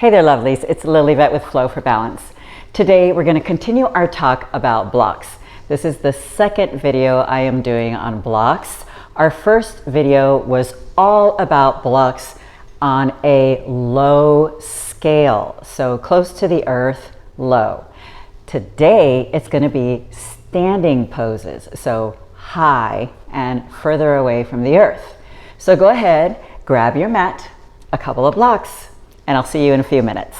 Hey there, lovelies. It's Lillyvette with Flow for Balance. Today, we're going to continue our talk about blocks. This is the second video I am doing on blocks. Our first video was all about blocks on a low scale, so close to the earth, low. Today, it's going to be standing poses, so high and further away from the earth. So go ahead, grab your mat, a couple of blocks, and I'll see you in a few minutes.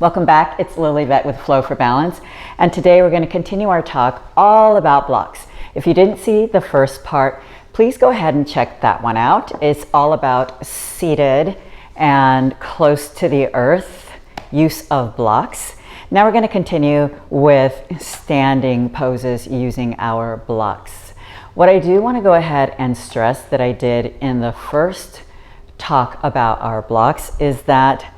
Welcome back. It's Lillyvette with Flow for Balance, and today we're going to continue our talk all about blocks. If you didn't see the first part, please go ahead and check that one out. It's all about seated and close to the earth use of blocks. Now we're going to continue with standing poses using our blocks. What I do want to go ahead and stress that I did in the first talk about our blocks is that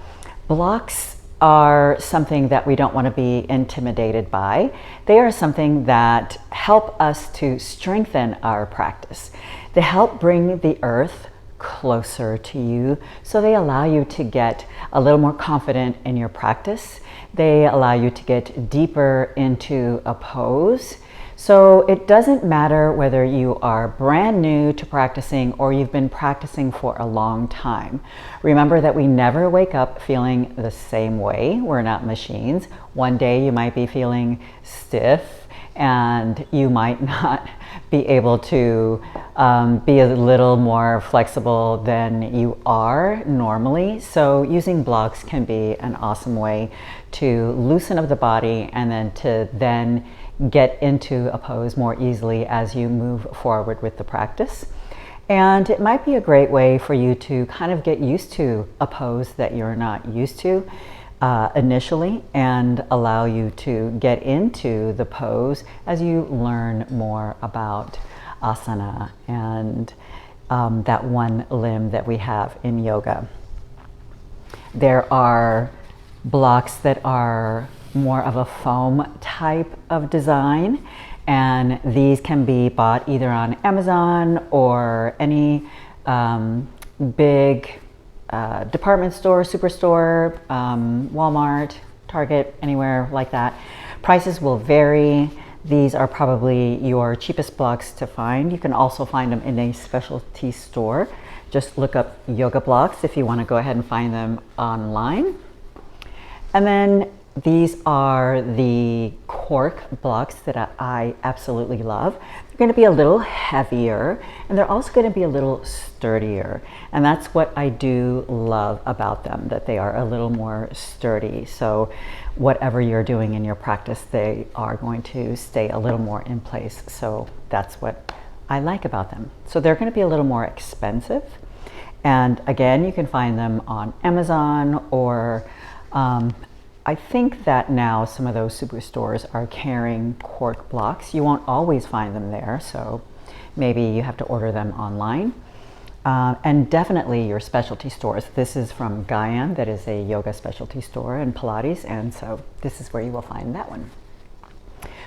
blocks are something that we don't want to be intimidated by. They are something that help us to strengthen our practice. They help bring the earth closer to you, so they allow you to get a little more confident in your practice. They allow you to get deeper into a pose. So it doesn't matter whether you are brand new to practicing or you've been practicing for a long time. Remember that we never wake up feeling the same way. We're not machines. One day you might be feeling stiff and you might not be able to be a little more flexible than you are normally. So using blocks can be an awesome way to loosen up the body and then get into a pose more easily as you move forward with the practice. And it might be a great way for you to kind of get used to a pose that you're not used to initially, and allow you to get into the pose as you learn more about asana and that one limb that we have in yoga. There are blocks that are more of a foam type of design, and these can be bought either on Amazon or any big department store, superstore, Walmart, Target, anywhere like that. Prices will vary. These are probably your cheapest blocks to find. You can also find them in a specialty store. Just look up yoga blocks if you want to go ahead and find them online. And then these are the cork blocks that I absolutely love. They're going to be a little heavier, and they're also going to be a little sturdier. And that's what I do love about them, that they are a little more sturdy. So whatever you're doing in your practice, they are going to stay a little more in place. So that's what I like about them. So they're going to be a little more expensive. And again, you can find them on Amazon, or I think that now some of those superstores are carrying cork blocks. You won't always find them there, so maybe you have to order them online. And definitely your specialty stores. This is from Gyan, that is a yoga specialty store, and Pilates, and so this is where you will find that one.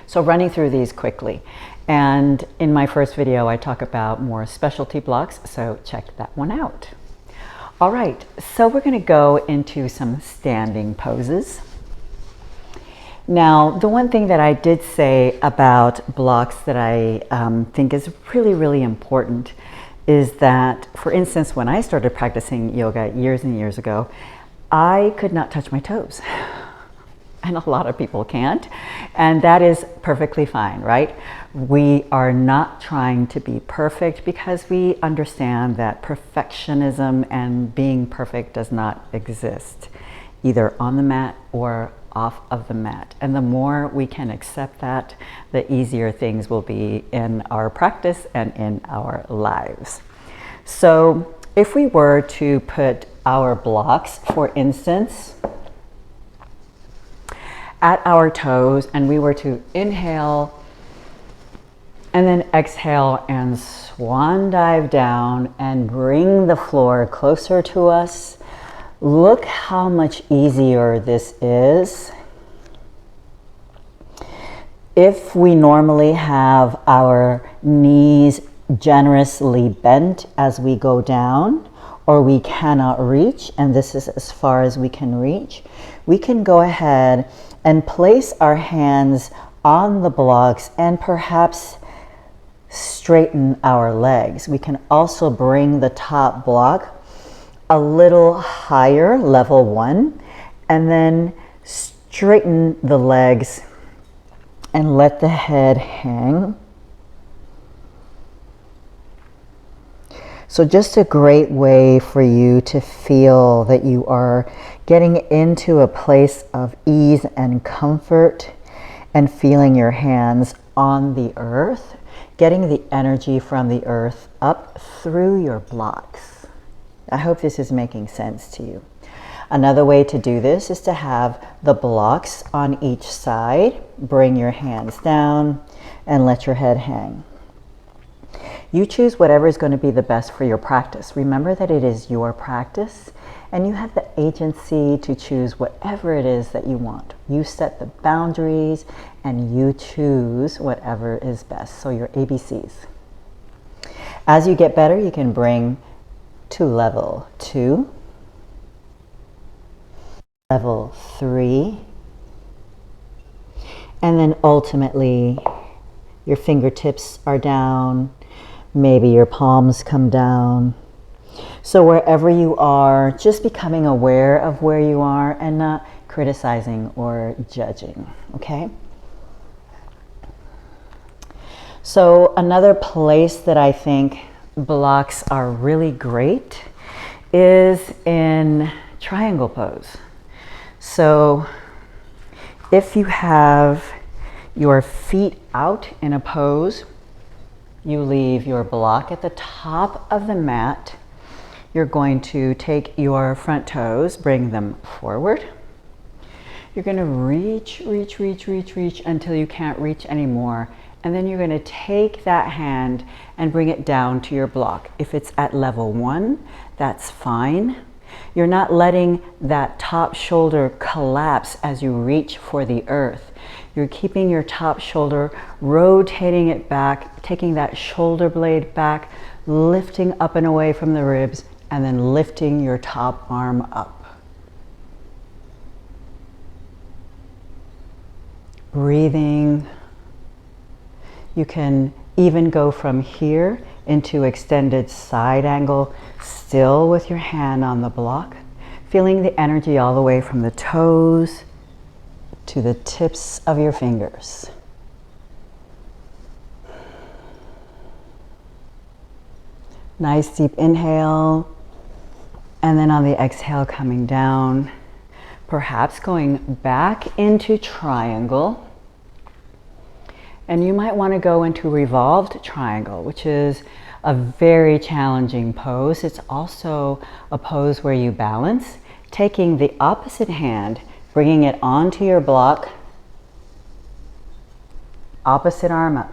So running through these quickly. And in my first video, I talk about more specialty blocks, so check that one out. All right, so we're going to go into some standing poses. Now, the one thing that I did say about blocks that I think is really, really important is that, for instance, when I started practicing yoga years and years ago, I could not touch my toes. And a lot of people can't. And that is perfectly fine, right? We are not trying to be perfect because we understand that perfectionism and being perfect does not exist, either on the mat or off of the mat. And the more we can accept that, the easier things will be in our practice and in our lives. So if we were to put our blocks, for instance, at our toes, and we were to inhale And then exhale and swan dive down and bring the floor closer to us. Look how much easier this is. If we normally have our knees generously bent as we go down, or we cannot reach, and this is as far as we can reach, we can go ahead and place our hands on the blocks and perhaps straighten our legs. We can also bring the top block a little higher, level 1, and then straighten the legs and let the head hang. So just a great way for you to feel that you are getting into a place of ease and comfort and feeling your hands on the earth, getting the energy from the earth up through your blocks. I hope this is making sense to you. Another way to do this is to have the blocks on each side. Bring your hands down and let your head hang. You choose whatever is going to be the best for your practice. Remember that it is your practice and you have the agency to choose whatever it is that you want. You set the boundaries and you choose whatever is best. So your ABCs. As you get better, you can bring to level 2, level 3, and then ultimately your fingertips are down, maybe your palms come down. So wherever you are, just becoming aware of where you are and not criticizing or judging, okay? So another place that I think blocks are really great is in triangle pose. So if you have your feet out in a pose, you leave your block at the top of the mat. You're going to take your front toes, bring them forward. You're going to reach until you can't reach anymore. And then you're going to take that hand and bring it down to your block. If it's at level 1, that's fine. You're not letting that top shoulder collapse as you reach for the earth. You're keeping your top shoulder, rotating it back, taking that shoulder blade back, lifting up and away from the ribs, and then lifting your top arm up. Breathing. You can even go from here into extended side angle, still with your hand on the block, feeling the energy all the way from the toes to the tips of your fingers. Nice deep inhale, and then on the exhale coming down, perhaps going back into triangle. And you might want to go into revolved triangle, which is a very challenging pose. It's also a pose where you balance, taking the opposite hand, bringing it onto your block, opposite arm up.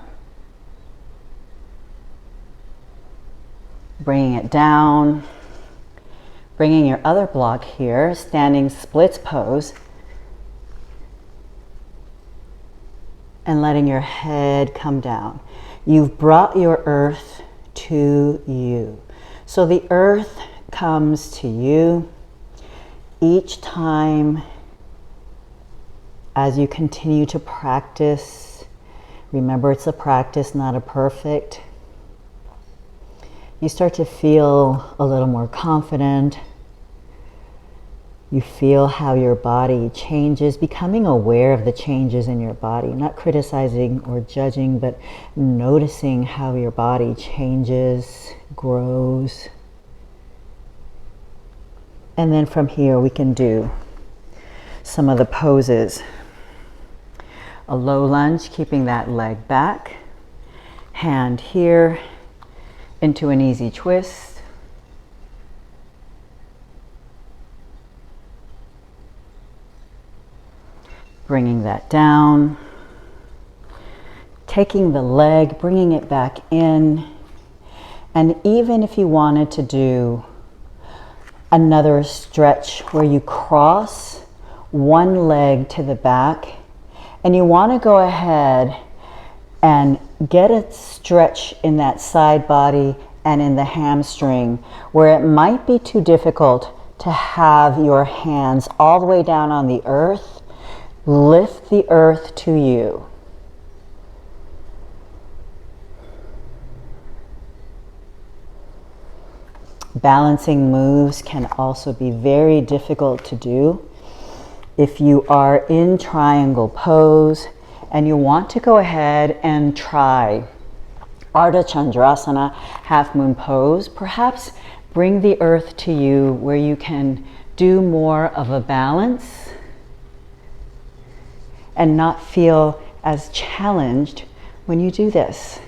Bringing it down, bringing your other block here, standing splits pose, and letting your head come down. You've brought your earth to you. So the earth comes to you each time as you continue to practice. Remember, it's a practice, not a perfect. You start to feel a little more confident. You feel how your body changes, becoming aware of the changes in your body, not criticizing or judging, but noticing how your body changes, grows. And then from here we can do some of the poses. A low lunge, keeping that leg back, hand here into an easy twist. Bringing that down, taking the leg, bringing it back in. And even if you wanted to do another stretch where you cross one leg to the back, and you want to go ahead and get a stretch in that side body and in the hamstring, where it might be too difficult to have your hands all the way down on the earth. Lift the earth to you. Balancing moves can also be very difficult to do. If you are in triangle pose and you want to go ahead and try Ardha Chandrasana, half moon pose, perhaps bring the earth to you where you can do more of a balance and not feel as challenged when you do this.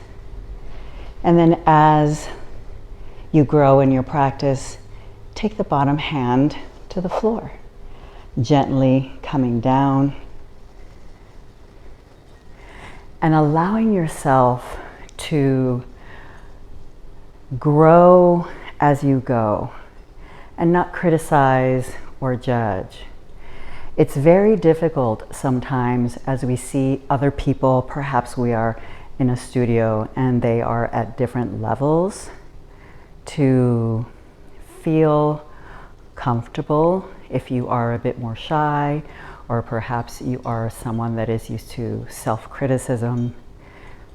And then as you grow in your practice, take the bottom hand to the floor, gently coming down and allowing yourself to grow as you go and not criticize or judge. It's very difficult sometimes as we see other people, perhaps we are in a studio and they are at different levels, to feel comfortable if you are a bit more shy, or perhaps you are someone that is used to self-criticism.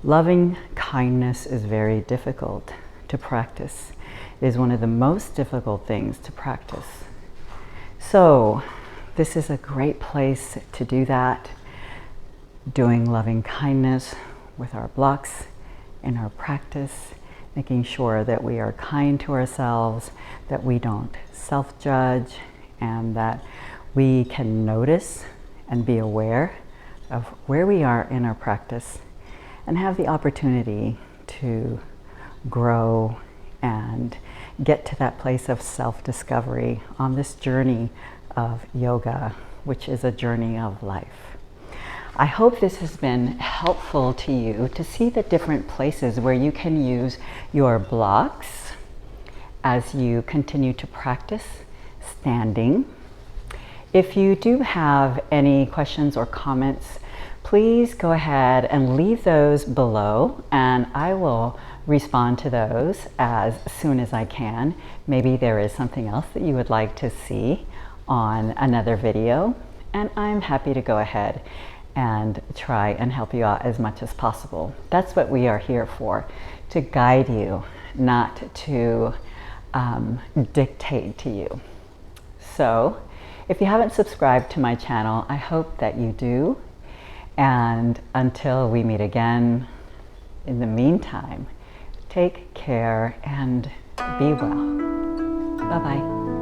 Loving kindness is very difficult to practice. It is one of the most difficult things to practice. So this is a great place to do that, doing loving kindness with our blocks in our practice, making sure that we are kind to ourselves, that we don't self-judge, and that we can notice and be aware of where we are in our practice and have the opportunity to grow and get to that place of self-discovery on this journey of yoga, which is a journey of life. I hope this has been helpful to you to see the different places where you can use your blocks as you continue to practice standing. If you do have any questions or comments, please go ahead and leave those below and I will respond to those as soon as I can. Maybe there is something else that you would like to see on another video, and I'm happy to go ahead and try and help you out as much as possible. That's what we are here for, to guide you, not to dictate to you. So if you haven't subscribed to my channel, I hope that you do. And until we meet again, in the meantime, take care and be well. Bye-bye.